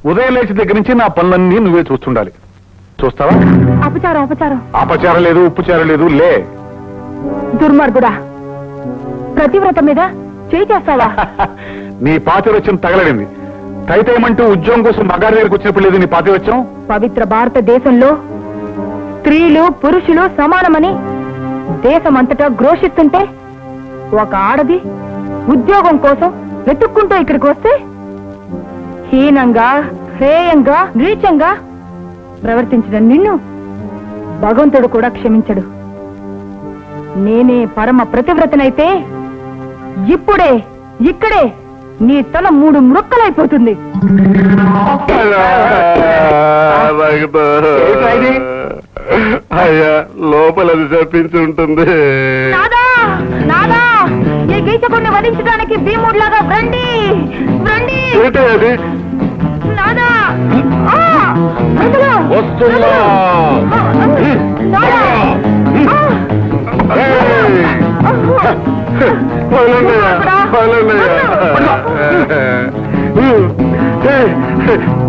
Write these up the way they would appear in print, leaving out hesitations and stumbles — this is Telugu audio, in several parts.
ఉదయం లేచి దగ్గర నుంచి నా పనులన్నీ నువ్వే చూస్తుండాలి. చూస్తావా? అపచారం అపచారం. అపచారం లేదు, ఉప్పుచారం లేదు. లే. దుర్మార్గుడా, ప్రతివ్రత మీద చేయి చేస్తావా? నీ పాతివత్యం తగలడింది. తైతేయమంటూ ఉద్యోగం కోసం మగారి దగ్గరికి వచ్చినప్పుడు లేదు నీ పాతివత్యం. పవిత్ర భారతదేశంలో స్త్రీలు పురుషులు సమానమని దేశమంతటా ఘోషిస్తుంటే ఒక ఆడది ఉద్యోగం కోసం వెతుక్కుంటూ ఇక్కడికి వస్తే హీనంగా, హేయంగా, నీచంగా ప్రవర్తించిన నిన్ను భగవంతుడు కూడా క్షమించడు. నేనే పరమ ప్రతివ్రతనైతే ఇప్పుడే ఇక్కడే నీ తల 3 ముక్కలైపోతుంది. అయ్యా, లోపలది చెప్పించి ఉంటుంది. నాదా నాదా, ఈ గీచకుడిని వధించడానికి భీముడిలాగా రండి రండి. అది నాదా వస్తున్నా.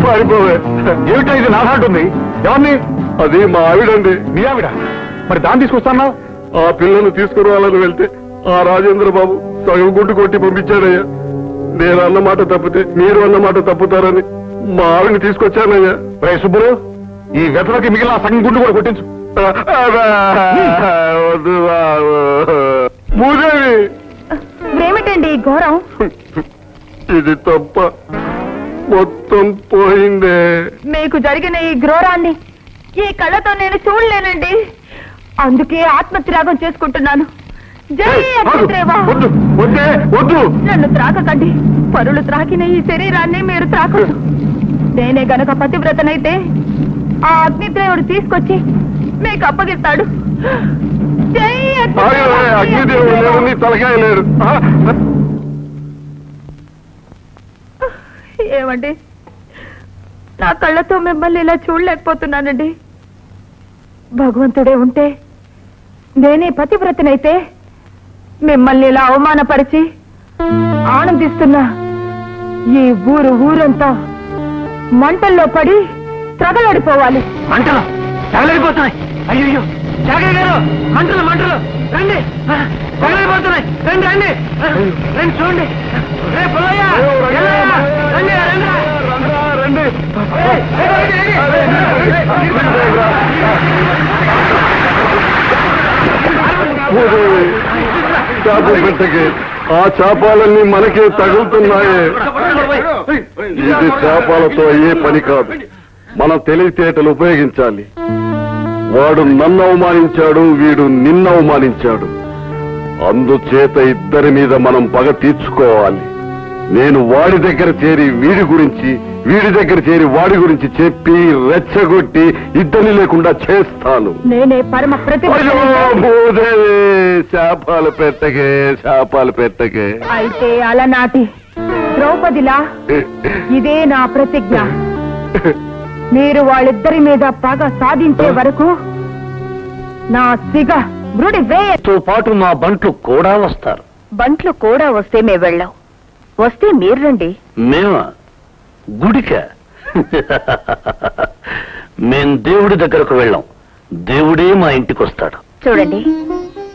పారిపోవే. ఏమిటో ఇది నాటుంది? ఎవరిని? అది మా ఆవిడండి. మీ ఆవిడ? మరి దాన్ని తీసుకొస్తాను. ఆ పిల్లలు తీసుకురావాలని వెళ్తే ఆ రాజేంద్ర బాబు సగం గుడ్డు కొట్టి పంపించాడయ్యా. నేను అన్నమాట తప్పితే మీరు అన్నమాట తప్పుతారని మా ఆవిడని తీసుకొచ్చానయ్యా. రే సుబ్బులు, ఈ వెతలకి మిగిలిన సగం గుండు కూడా కొట్టించు. వద్దు బాబు. భూదేవి, ఏమిటండి ఘోరం? ఇది తప్ప మొత్తం పోయిందే. మీకు జరిగిన ఈ ఘోరాన్ని ఈ కళ్ళతో నేను చూడలేనండి. అందుకే ఆత్మత్యాగం చేసుకుంటున్నాను. జై అగ్నిదేవా. వద్దు. నన్ను త్రాకకండి. పరులు త్రాకిన ఈ శరీరాన్ని మీరు త్రాకదు. నేనే గనక పతివ్రతనైతే ఆ అగ్నిదేవుడు తీసుకొచ్చి మీకు అప్పగిస్తాడు. జై అగ్నిదేవుడు లేడు, నీ తలకాయ లేడు. ఏమండి, నా కళ్ళతో మిమ్మల్ని ఇలా చూడలేకపోతున్నానండి. భగవంతుడే ఉంటే నేనే పతివ్రతనైతే మిమ్మల్ని ఇలా అవమానపరిచి ఆనందిస్తున్నా ఈ ఊరంతా మంటల్లో పడి త్రగలడిపోవాలి. మంటలు తగలడిపోతున్నాయి. అయ్యో జాగయ్య గారు, మంటలు మంటలు, రండి, తగలడిపోతున్నాయి. రండి రండి రండి, చూడండి. రే పుల్లయ్య, రండి రండి. చేపలు పెట్టకే, ఆ చేపాలన్నీ మనకే తగులుతున్నాయే. ఇది చేపాలతో అయ్యే పని కాదు. మనం తెలివితేటలు ఉపయోగించాలి. వాడు నన్ను అవమానించాడు, వీడు నిన్ను అవమానించాడు. అందుచేత ఇద్దరి మీద మనం పగ తీర్చుకోవాలి. నేను వాడి దగ్గర చేరి వీడి గురించి, వీడి దగ్గర చేరి వాడి గురించి చెప్పి రెచ్చగొట్టి ఇద్దరిని లేకుండా చేస్తాను. నేనే పరమ శాపాలు పెట్టకే. అయితే అలనాటి ద్రౌపదిలా ఇదే నా ప్రతిజ్ఞ. మీరు వాళ్ళిద్దరి మీద పగ సాధించే వరకు నా సిగ మృడి వేయతో పాటు మా బంట్లు కూడా వస్తారు. బంట్లు కూడా వస్తే మే వెళ్ళాం. వస్తే మీరు రండి. మేమా? గుడిక? మేం దేవుడి దగ్గరకు వెళ్ళాం. దేవుడే మా ఇంటికి వస్తాడు. చూడండి,